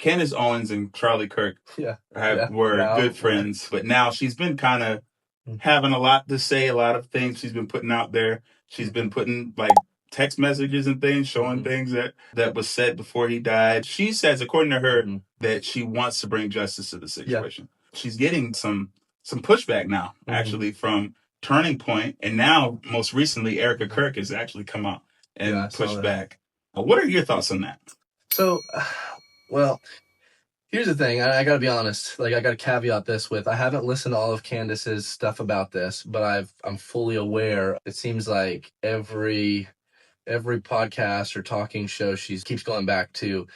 Candace Owens and Charlie Kirk Yeah. were Now, good friends, but now she's been kind of having a lot to say, a lot of things she's been putting out there. She's been putting like text messages and things, showing things that was said before he died. She says, according to her, that she wants to bring justice to the situation. She's getting some pushback now, actually, from Turning Point, and now most recently Erica Kirk has actually come out and pushed back. What are your thoughts on that? So, well, here's the thing. I got to be honest. Like, I got to caveat this with, I haven't listened to all of Candace's stuff about this, but I'm fully aware. It seems like every podcast or talking show, she keeps going back to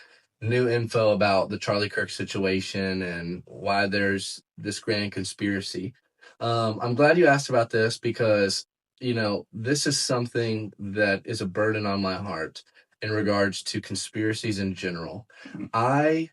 new info about the Charlie Kirk situation and why there's this grand conspiracy. I'm glad you asked about this because, this is something that is a burden on my heart in regards to conspiracies in general. I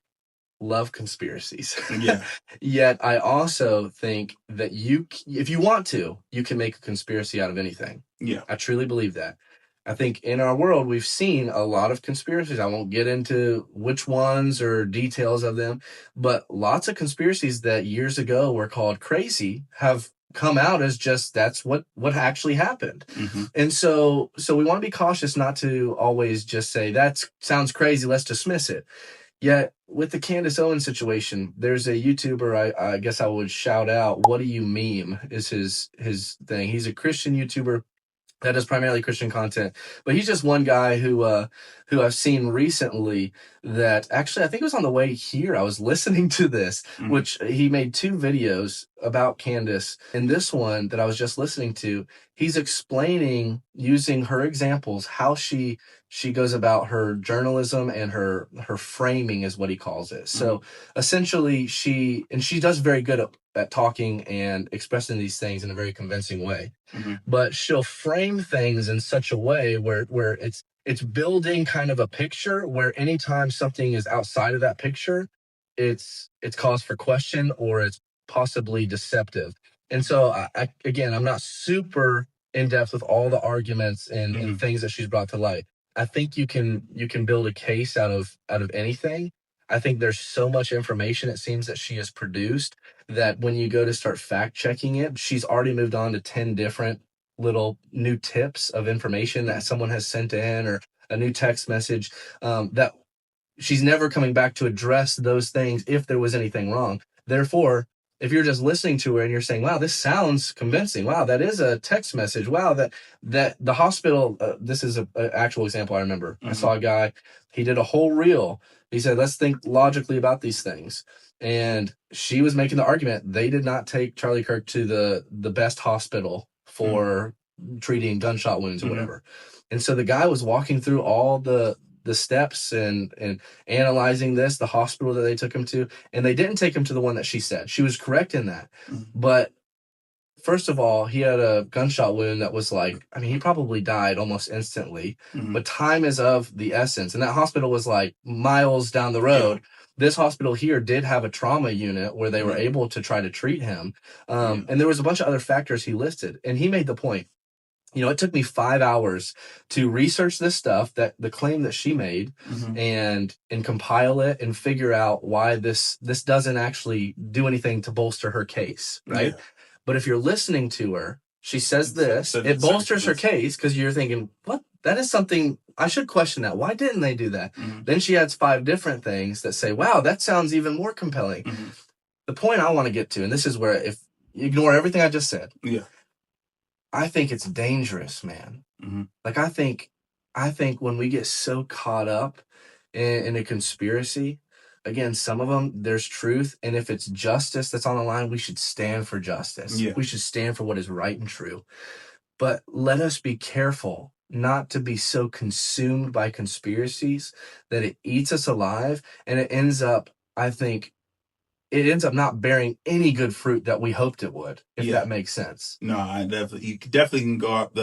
love conspiracies. Yeah. Yet I also think that if you want to, you can make a conspiracy out of anything. Yeah. I truly believe that. I think in our world, we've seen a lot of conspiracies. I won't get into which ones or details of them, but lots of conspiracies that years ago were called crazy have come out as just that's what actually happened. And so we want to be cautious not to always just say that sounds crazy, let's dismiss it. Yet with the Candace Owens situation, there's a YouTuber I guess I would shout out. What Do You Meme is his thing. He's a Christian YouTuber that does primarily Christian content, but he's just one guy who I've seen recently that actually, I think it was on the way here, I was listening to this, which he made 2 videos about Candace. And this one that I was just listening to, he's explaining using her examples, how she goes about her journalism and her framing is what he calls it. So essentially she does very good at talking and expressing these things in a very convincing way. But she'll frame things in such a way where it's building kind of a picture where anytime something is outside of that picture, it's cause for question or it's possibly deceptive. And so I'm not super in depth with all the arguments and things that she's brought to light. I think you can build a case out of anything. I think there's so much information it seems that she has produced that when you go to start fact checking it, she's already moved on to 10 different little new tips of information that someone has sent in or a new text message that she's never coming back to address those things if there was anything wrong. Therefore, if you're just listening to her and you're saying, wow, this sounds convincing. Wow, that is a text message. Wow, that the hospital, this is an actual example I remember. I saw a guy, he did a whole reel. He said, let's think logically about these things. And she was making the argument, they did not take Charlie Kirk to the best hospital for treating gunshot wounds or whatever. And so the guy was walking through all the steps and analyzing this, the hospital that they took him to, and they didn't take him to the one that she said. She was correct in that. But first of all, he had a gunshot wound that was he probably died almost instantly, but time is of the essence. And that hospital was like miles down the road. Yeah. This hospital here did have a trauma unit where they were able to try to treat him. And there was a bunch of other factors he listed. And he made the point, it took me 5 hours to research this stuff, that the claim that she made, and compile it and figure out why this doesn't actually do anything to bolster her case, right? Yeah. But if you're listening to her, she says this, it bolsters her case because you're thinking, what? That is something, I should question that. Why didn't they do that? Then she adds 5 different things that say, wow, that sounds even more compelling. The point I want to get to, and this is where if you ignore everything I just said, I think it's dangerous, man. Like, I think when we get so caught up in a conspiracy, again, some of them, there's truth. And if it's justice that's on the line, we should stand for justice. Yeah. We should stand for what is right and true. But let us be careful not to be so consumed by conspiracies that it eats us alive. And it ends up, I think, not bearing any good fruit that we hoped it would, if that makes sense. No, you definitely can go up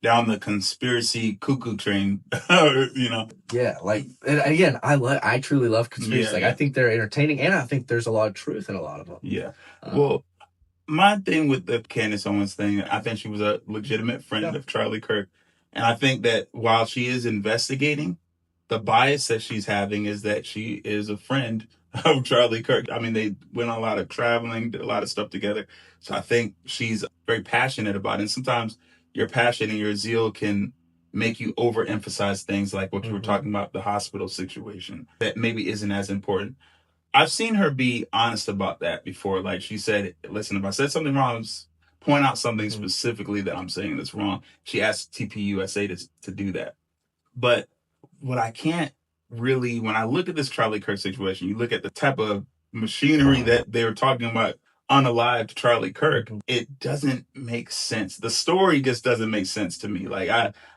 down the conspiracy cuckoo train, Yeah, and again, I truly love conspiracy. I think they're entertaining, and I think there's a lot of truth in a lot of them. Yeah. Well, my thing with the Candace Owens thing, I think she was a legitimate friend of Charlie Kirk. And I think that while she is investigating, the bias that she's having is that she is a friend of Charlie Kirk. I mean, they went on a lot of traveling, did a lot of stuff together. So I think she's very passionate about it. And sometimes your passion and your zeal can make you overemphasize things like what you were talking about, the hospital situation, that maybe isn't as important. I've seen her be honest about that before. Like she said, listen, if I said something wrong, point out something specifically that I'm saying that's wrong. She asked TPUSA to do that. But what I can't really, when I look at this Charlie Kirk situation, you look at the type of machinery that they were talking about unalived Charlie Kirk, it doesn't make sense. The story just doesn't make sense to me. Like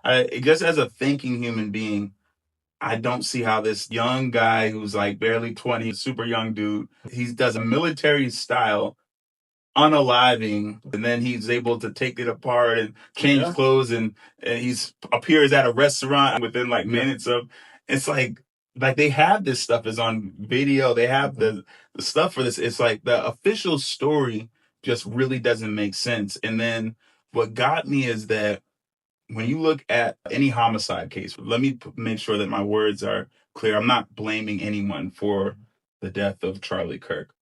I just as a thinking human being, I don't see how this young guy who's like barely 20, super young dude, he does a military style unaliving, and then he's able to take it apart and change clothes, and he's appears at a restaurant within like minutes of. It's like they have this stuff is on video. They have the stuff for this. It's like the official story just really doesn't make sense. And then what got me is that when you look at any homicide case, let me make sure that my words are clear. I'm not blaming anyone for the death of Charlie Kirk.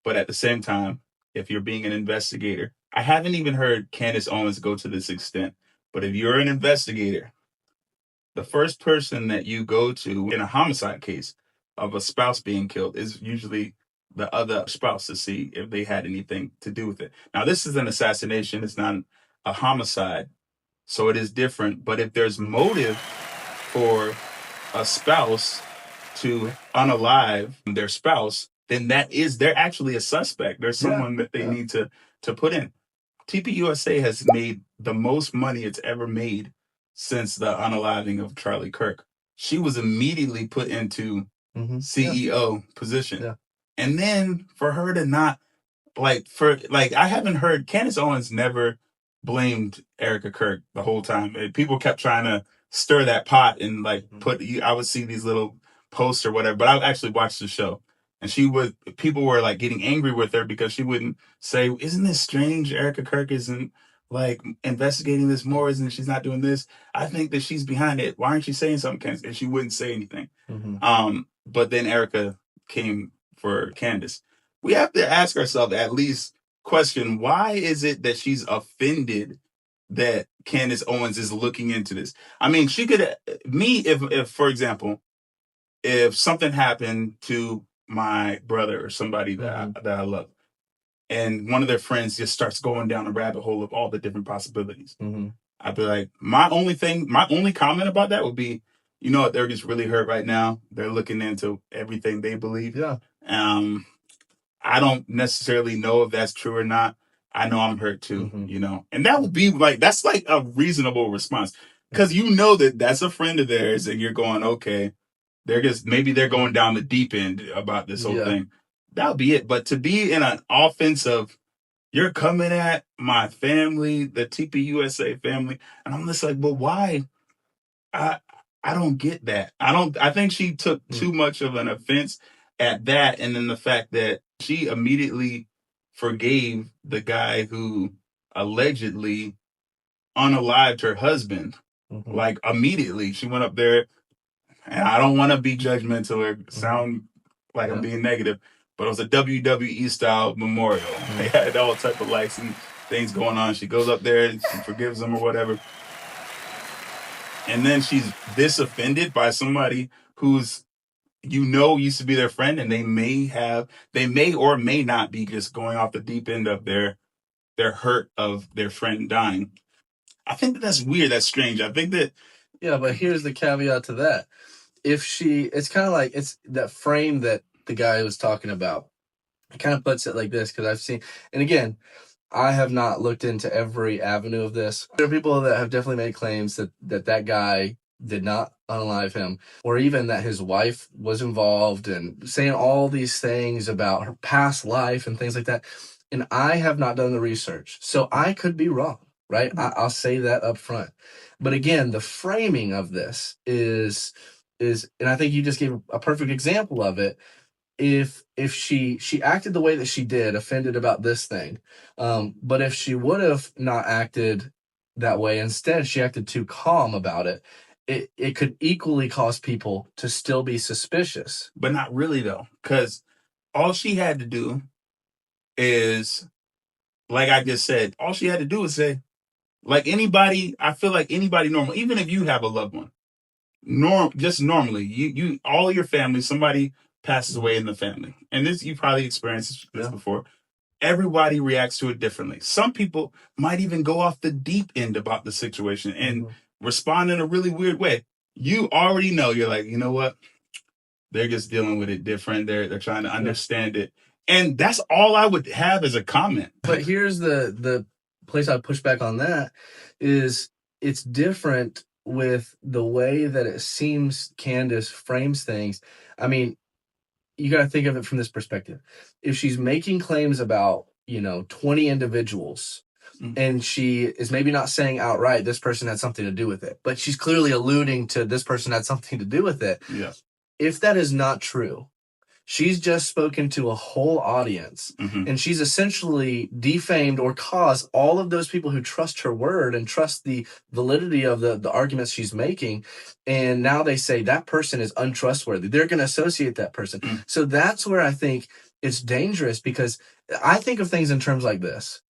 But at the same time, if you're being an investigator, I haven't even heard Candace Owens go to this extent. But if you're an investigator, the first person that you go to in a homicide case of a spouse being killed is usually the other spouse to see if they had anything to do with it. Now, this is an assassination. It's not a homicide. So it is different. But if there's motive for a spouse to unalive their spouse, then they're actually a suspect. There's someone that they need to put in. TPUSA has made the most money it's ever made since the unaliving of Charlie Kirk. She was immediately put into CEO position. Yeah. And then for her to not I haven't heard Candace Owens never blamed Erica Kirk the whole time. People kept trying to stir that pot and I would see these little posts or whatever, but I actually watched the show. And people were like getting angry with her because she wouldn't say, isn't this strange? Erica Kirk isn't like investigating this more. She's not doing this. I think that she's behind it. Why aren't you saying something? And she wouldn't say anything. But then Erica came for Candace. We have to ask ourselves, at least question, why is it that she's offended that Candace Owens is looking into this? I mean, she could, if for example, if something happened to my brother or somebody that I love, and one of their friends just starts going down a rabbit hole of all the different possibilities, I'd be like, my only comment about that would be, you know what, they're just really hurt right now. They're looking into everything they believe. Yeah. I don't necessarily know if that's true or not. I know I'm hurt too, you know? And that would be that's like a reasonable response. Because you know that's a friend of theirs and you're going, okay, maybe they're going down the deep end about this whole thing. That would be it. But to be in an offense of, you're coming at my family, the TPUSA family, and I'm just like, well, why? I don't get that. I think she took too much of an offense at that, and then the fact that she immediately forgave the guy who allegedly unalived her husband. Like immediately, she went up there, and I don't want to be judgmental or sound like I'm being negative, but it was a WWE style memorial. They had all type of lights and things going on. She goes up there and she forgives him or whatever. And then she's this offended by somebody who's, used to be their friend, and they may or may not be just going off the deep end of their hurt of their friend dying. I think that's weird. That's strange. I think that. Yeah, but here's the caveat to that. It's kind of like, it's that frame that the guy was talking about. It kind of puts it like this, because I've seen, and again, I have not looked into every avenue of this. There are people that have definitely made claims that guy did not unalive him, or even that his wife was involved, and saying all these things about her past life and things like that. And I have not done the research, so I could be wrong, right? I'll say that up front. But again, the framing of this is, and I think you just gave a perfect example of it. If she acted the way that she did, offended about this thing, but if she would have not acted that way, instead she acted too calm about it, it could equally cause people to still be suspicious. But not really, though, because all she had to do is, like I just said, all she had to do is say, like anybody, I feel like anybody normal, even if you have a loved one, just normally, you all your family, somebody passes away in the family. And this, you probably experienced this before. Everybody reacts to it differently. Some people might even go off the deep end about the situation and respond in a really weird way. You already know, you're like, you know what? They're just dealing with it different. They're trying to understand it. And that's all I would have as a comment. But here's the place I push back on that is it's different with the way that it seems Candace frames things. I mean, you got to think of it from this perspective. If she's making claims about, 20 individuals, and she is maybe not saying outright this person had something to do with it, but she's clearly alluding to this person had something to do with it. Yeah. If that is not true, she's just spoken to a whole audience, and she's essentially defamed or caused all of those people who trust her word and trust the validity of the arguments she's making. And now they say that person is untrustworthy. They're going to associate that person. So that's where I think it's dangerous, because I think of things in terms like this.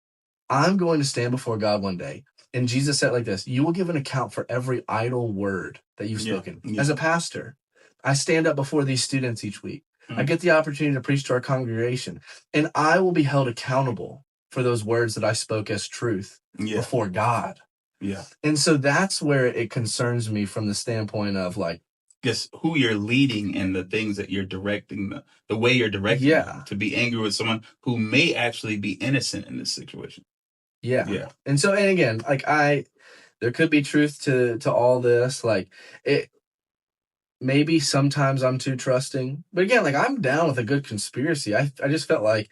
I'm going to stand before God one day. And Jesus said it like this: you will give an account for every idle word that you've spoken. As a pastor, I stand up before these students each week. I get the opportunity to preach to our congregation, and I will be held accountable for those words that I spoke as truth before God. Yeah. And so that's where it concerns me from the standpoint of like, just who you're leading and the things that you're directing, the way you're directing them, to be angry with someone who may actually be innocent in this situation. Yeah. And so, and again, like there could be truth to all this. Like maybe sometimes I'm too trusting, but again, like I'm down with a good conspiracy. I just felt like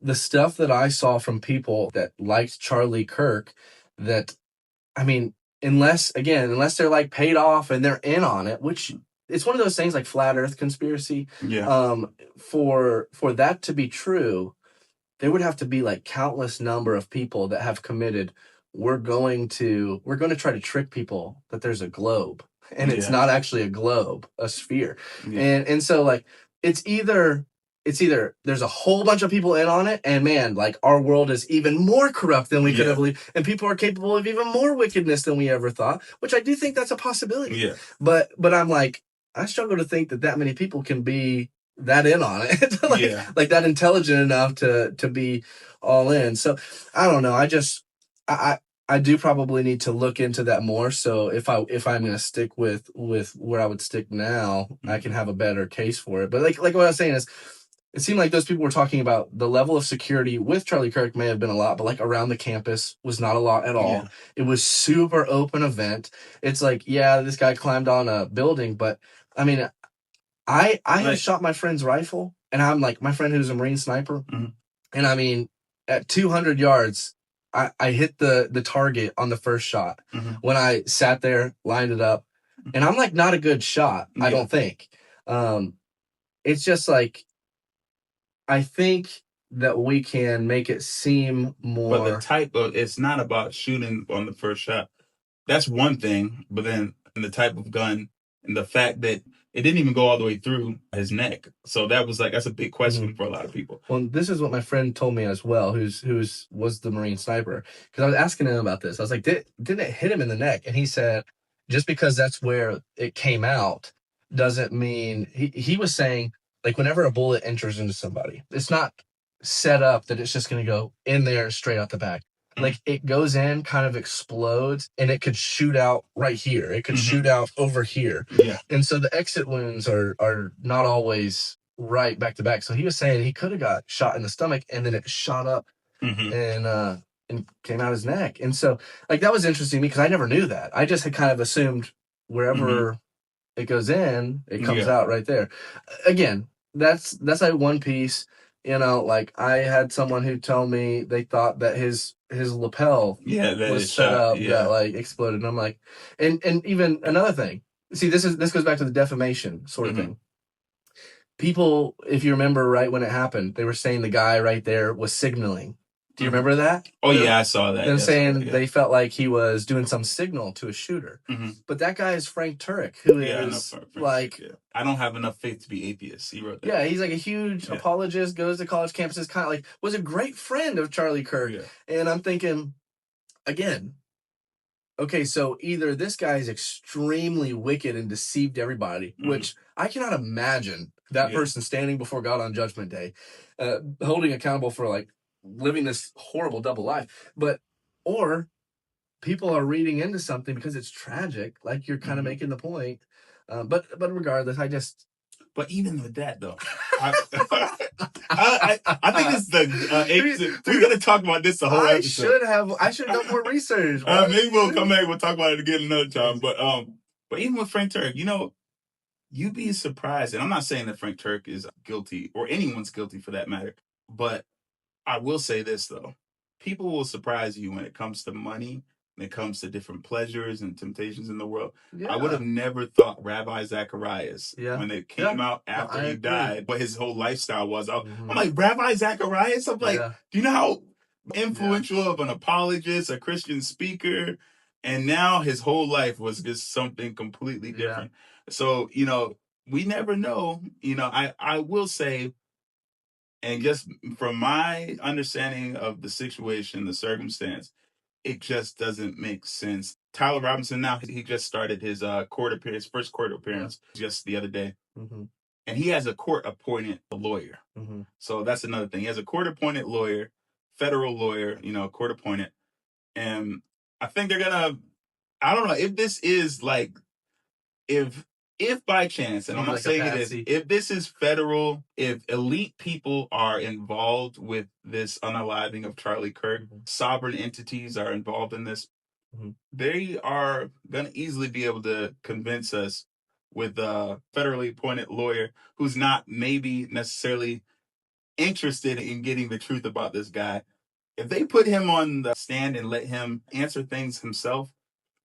the stuff that I saw from people that liked Charlie Kirk, that, I mean, unless they're like paid off and they're in on it, which it's one of those things like flat earth conspiracy. For that to be true, there would have to be like countless number of people that have committed, we're going to try to trick people that there's a globe. And it's not actually a globe, a sphere. And so like it's either there's a whole bunch of people in on it, and man, like our world is even more corrupt than we could have believed, and people are capable of even more wickedness than we ever thought, which I do think that's a possibility. But I'm like, I struggle to think that many people can be that in on it, like that intelligent enough to be all in. So I don't know. I do probably need to look into that more. So if I'm going to stick with where I would stick now, I can have a better case for it. But like what I was saying is, it seemed like those people were talking about the level of security with Charlie Kirk may have been a lot, but like around the campus was not a lot at all. It was super open event. It's like, this guy climbed on a building, but I mean, I have shot my friend's rifle, and I'm like, my friend who's a Marine sniper, and I mean, at 200 yards, I hit the target on the first shot when I sat there, lined it up, and I'm like not a good shot, I don't think. It's just like, I think that we can make it seem more. But it's not about shooting on the first shot. That's one thing, but then the type of gun and the fact that it didn't even go all the way through his neck. So that's a big question for a lot of people. Well, this is what my friend told me as well, who's was the Marine sniper. Because I was asking him about this. I was like, didn't it hit him in the neck? And he said, just because that's where it came out doesn't mean, he was saying, like whenever a bullet enters into somebody, it's not set up that it's just going to go in there straight out the back. Like it goes in, kind of explodes, and it could shoot out right here. It could shoot out over here. And so the exit wounds are not always right back to back. So he was saying he could have got shot in the stomach, and then it shot up and came out his neck. And so like that was interesting to me, because I never knew that. I just had kind of assumed wherever it goes in, it comes out right there. Again, that's like one piece. Like I had someone who told me they thought that his lapel was set up that like exploded. And I'm like, and even another thing. See, this goes back to the defamation sort of thing. People, if you remember right when it happened, they were saying the guy right there was signaling. Do you remember that? Oh, yeah, I saw that. Them saying they felt like he was doing some signal to a shooter. But that guy is Frank Turek, who is like... I don't have enough faith to be atheist. He wrote that. Yeah, he's like a huge apologist, goes to college campuses, kind of like was a great friend of Charlie Kirk. Yeah. And I'm thinking, again, okay, so either this guy is extremely wicked and deceived everybody, which I cannot imagine that person standing before God on Judgment Day, holding accountable for like living this horrible double life. Or people are reading into something because it's tragic, like you're kind of making the point. But regardless, But even with that, though, I think it's we're going to talk about this the whole episode. I should have done more research. Maybe we'll come back. We'll talk about it again another time. But even with Frank Turk, you'd be surprised. And I'm not saying that Frank Turk is guilty or anyone's guilty for that matter. But I will say this, though. People will surprise you when it comes to money, when it comes to different pleasures and temptations in the world. Yeah. I would have never thought Rabbi Zacharias, when it came out after he died, what his whole lifestyle was. I'm like, Rabbi Zacharias? I'm like, do you know how influential of an apologist, a Christian speaker? And now his whole life was just something completely different. So, we never know. I will say, and just from my understanding of the situation, the circumstance, it just doesn't make sense. Tyler Robinson now, he just started his first court appearance just the other day. And he has a court-appointed lawyer. So that's another thing. He has a court-appointed lawyer, federal lawyer, court-appointed. And I think they're going to, I don't know, if this is like, if by chance, and I'm not saying it is, if this is federal, if elite people are involved with this unaliving of Charlie Kirk, sovereign entities are involved in this, they are going to easily be able to convince us with a federally appointed lawyer who's not maybe necessarily interested in getting the truth about this guy. If they put him on the stand and let him answer things himself,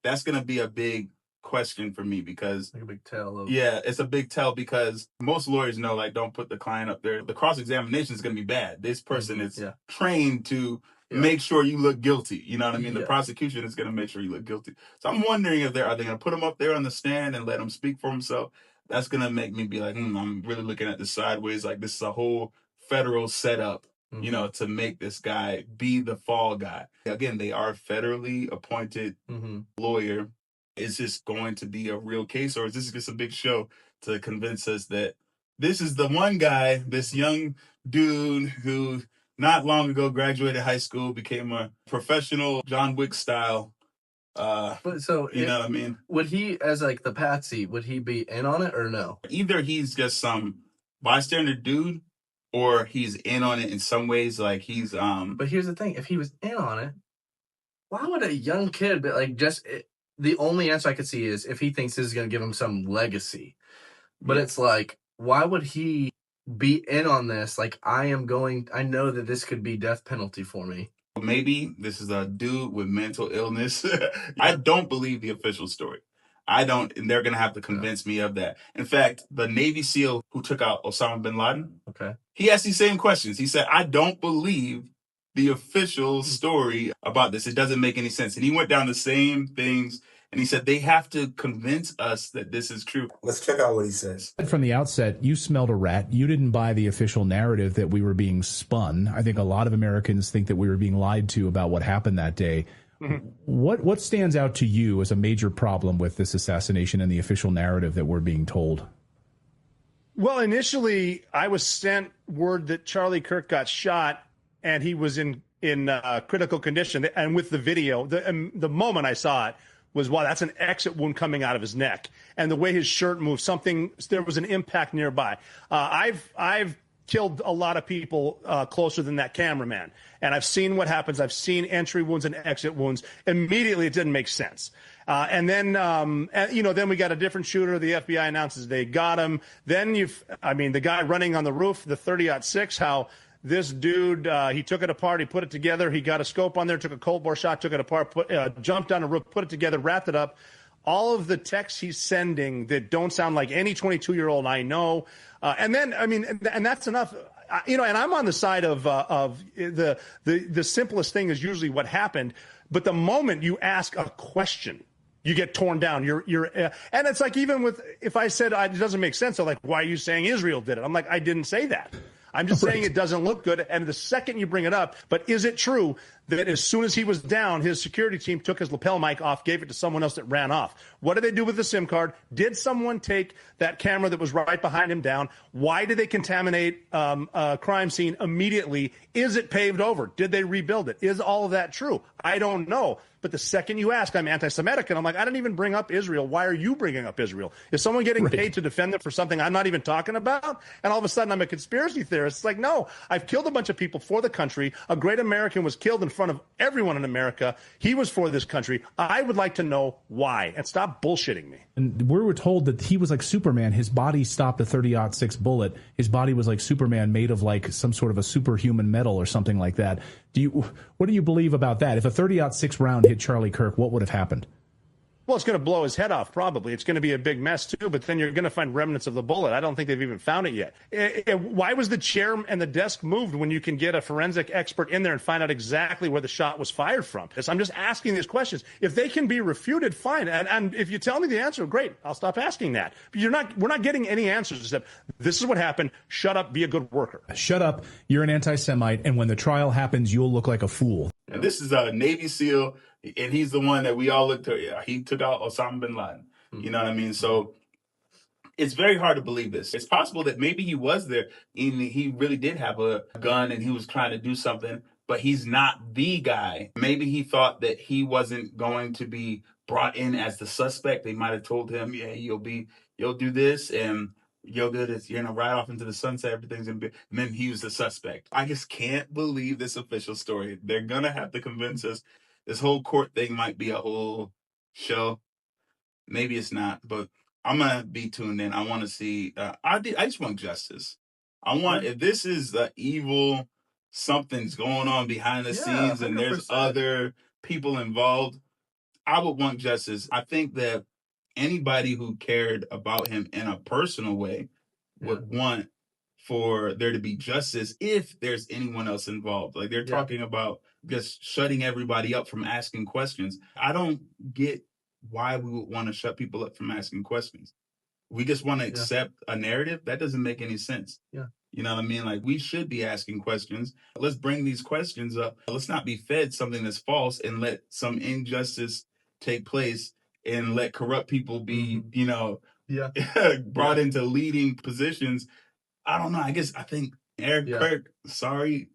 that's going to be a big question for me, because like a big tell. It's a big tell, because most lawyers know, like, don't put the client up there. The cross-examination is going to be bad. This person is trained to make sure you look guilty. You know what I mean? The prosecution is going to make sure you look guilty. So I'm wondering if are they going to put him up there on the stand and let him speak for himself? That's going to make me be like, I'm really looking at this sideways. Like, this is a whole federal setup, to make this guy be the fall guy. Again, they are federally appointed lawyer. Is this going to be a real case, or is this just a big show to convince us that this is the one guy, this young dude who not long ago graduated high school, became a professional John Wick style? But so, you know what I mean? Would he, as like the patsy, would he be in on it or no? Either he's just some bystander dude, or he's in on it in some ways. Like he's But here's the thing: if he was in on it, why would a young kid be like the only answer I could see is if he thinks this is going to give him some legacy. But it's like, why would he be in on this? Like, I know that this could be death penalty for me. Maybe this is a dude with mental illness. I don't believe the official story. I don't, and they're going to have to convince me of that. In fact, the Navy SEAL who took out Osama bin Laden, he asked these same questions. He said, I don't believe the official story about this. It doesn't make any sense. And he went down the same things, and he said they have to convince us that this is true. Let's check out what he says. From the outset, you smelled a rat. You didn't buy the official narrative that we were being spun. I think a lot of Americans think that we were being lied to about what happened that day. What stands out to you as a major problem with this assassination and the official narrative that we're being told? Well, initially, I was sent word that Charlie Kirk got shot and he was in critical condition. And with the video, the moment I saw it was, wow, that's an exit wound coming out of his neck. And the way his shirt moved, there was an impact nearby. I've killed a lot of people closer than that cameraman. And I've seen what happens. I've seen entry wounds and exit wounds. Immediately, it didn't make sense. And then we got a different shooter. The FBI announces they got him. Then the guy running on the roof, the 30-06, how this dude, he took it apart, he put it together, he got a scope on there, took a cold bore shot, took it apart, jumped down the roof, put it together, wrapped it up. All of the texts he's sending that don't sound like any 22-year-old I know. And that's enough. and I'm on the side of the simplest thing is usually what happened. But the moment you ask a question, you get torn down. And it's like, even with, if I said it doesn't make sense, they're like, why are you saying Israel did it? I'm like, I didn't say that. I'm just saying it doesn't look good. And the second you bring it up, but is it true that as soon as he was down, his security team took his lapel mic off, gave it to someone else that ran off? What did they do with the SIM card? Did someone take that camera that was right behind him down? Why did they contaminate a crime scene immediately? Is it paved over? Did they rebuild it? Is all of that true? I don't know. But the second you ask, I'm anti-Semitic, and I'm like, I didn't even bring up Israel. Why are you bringing up Israel? Is someone getting paid to defend them for something I'm not even talking about? And all of a sudden, I'm a conspiracy theorist. It's like, no, I've killed a bunch of people for the country. A great American was killed in front of everyone in America. He was for this country. I would like to know why, and stop bullshitting me. And we were told that he was like Superman. His body stopped a 30-06 bullet. His body was like Superman, made of like some sort of a superhuman metal or something like that. What do you believe about that? If a 30-06 round hit Charlie Kirk, what would have happened? Well, it's going to blow his head off, probably. It's going to be a big mess, too, but then you're going to find remnants of the bullet. I don't think they've even found it yet. Why was the chair and the desk moved when you can get a forensic expert in there and find out exactly where the shot was fired from? I'm just asking these questions. If they can be refuted, fine. And if you tell me the answer, great. I'll stop asking that. But we're not getting any answers except this is what happened. Shut up. Be a good worker. Shut up. You're an anti-Semite. And when the trial happens, you'll look like a fool. And this is a Navy SEAL. And he's the one that we all looked at. Yeah, he took out Osama bin Laden. You know what I mean? So it's very hard to believe this. It's possible that maybe he was there and he really did have a gun and he was trying to do something, but he's not the guy. Maybe he thought that he wasn't going to be brought in as the suspect. They might have told him, yeah, you'll do this and you'll do this. You're going to ride off into the sunset. Everything's going to be, and then he was the suspect. I just can't believe this official story. They're going to have to convince us. This whole court thing might be a whole show. Maybe it's not, but I'm going to be tuned in. I want to see. I just want justice. I want, if this is the evil, something's going on behind the scenes 100%. And there's other people involved, I would want justice. I think that anybody who cared about him in a personal way would want for there to be justice if there's anyone else involved. Like they're talking about just shutting everybody up from asking questions. I don't get why we would want to shut people up from asking questions. We just want to accept a narrative. That doesn't make any sense. Yeah. You know what I mean? Like we should be asking questions. Let's bring these questions up. Let's not be fed something that's false and let some injustice take place and let corrupt people be, brought into leading positions. I don't know. I think Eric Kirk, sorry.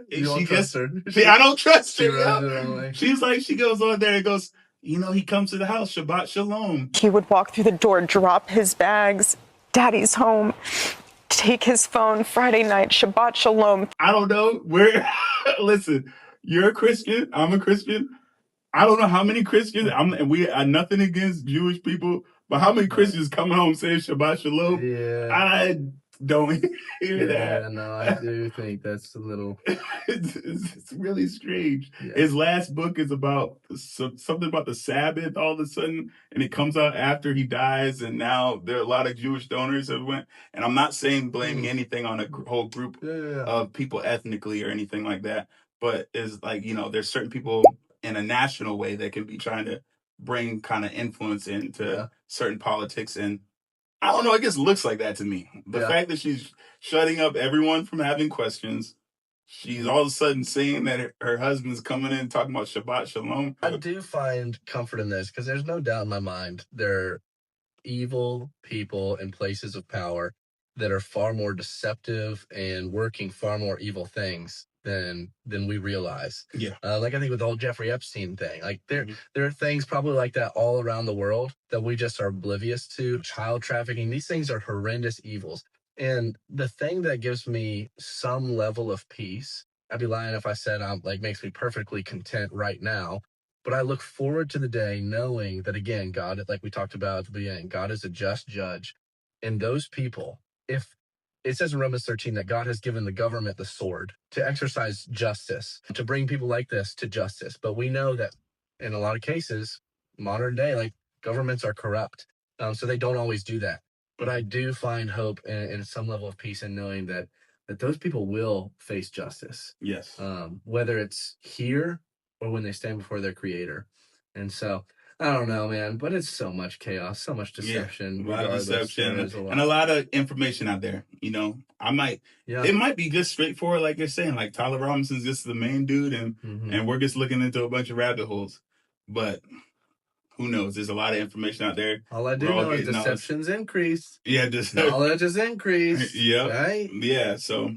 You don't trust her. I don't trust her. She goes on there and goes, he comes to the house, Shabbat Shalom. He would walk through the door, drop his bags, Daddy's home, take his phone, Friday night, Shabbat Shalom. I don't know. Listen, you're a Christian. I'm a Christian. I don't know how many Christians, and we are nothing against Jewish people, but how many Christians come home saying Shabbat Shalom? Yeah. I don't hear that. Yeah, no, I do think that's a little... it's really strange. Yeah. His last book is about something about the Sabbath all of a sudden, and it comes out after he dies, and now there are a lot of Jewish donors that went, and I'm not saying blaming anything on a whole group of people ethnically or anything like that, but it's like, there's certain people in a national way that can be trying to bring kind of influence into certain politics. And I don't know, it just looks like that to me. The fact that she's shutting up everyone from having questions. She's all of a sudden saying that her husband's coming in talking about Shabbat Shalom. I do find comfort in this because there's no doubt in my mind there are evil people in places of power that are far more deceptive and working far more evil things than we realize. Yeah. Like I think with the whole Jeffrey Epstein thing, like there are things probably like that all around the world that we just are oblivious to. Child trafficking, these things are horrendous evils. And the thing that gives me some level of peace, I'd be lying if I said I'm like makes me perfectly content right now, but I look forward to the day knowing that again, God, like we talked about at the beginning, God is a just judge. And those people, if it says in Romans 13 that God has given the government the sword to exercise justice, to bring people like this to justice. But we know that in a lot of cases, modern day, like governments are corrupt. So they don't always do that. But I do find hope and some level of peace in knowing that that those people will face justice. Yes. Whether it's here or when they stand before their creator. And so, I don't know, man, but it's so much chaos, so much deception. Yeah, a lot of deception and a lot of information out there. You know, it might be just straightforward, like you're saying, like Tyler Robinson's just the main dude, and we're just looking into a bunch of rabbit holes. But who knows? There's a lot of information out there. All I do know is deception's increased. Yeah, knowledge has increased. Yep. Right? Yeah, so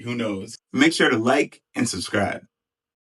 who knows? Make sure to like and subscribe.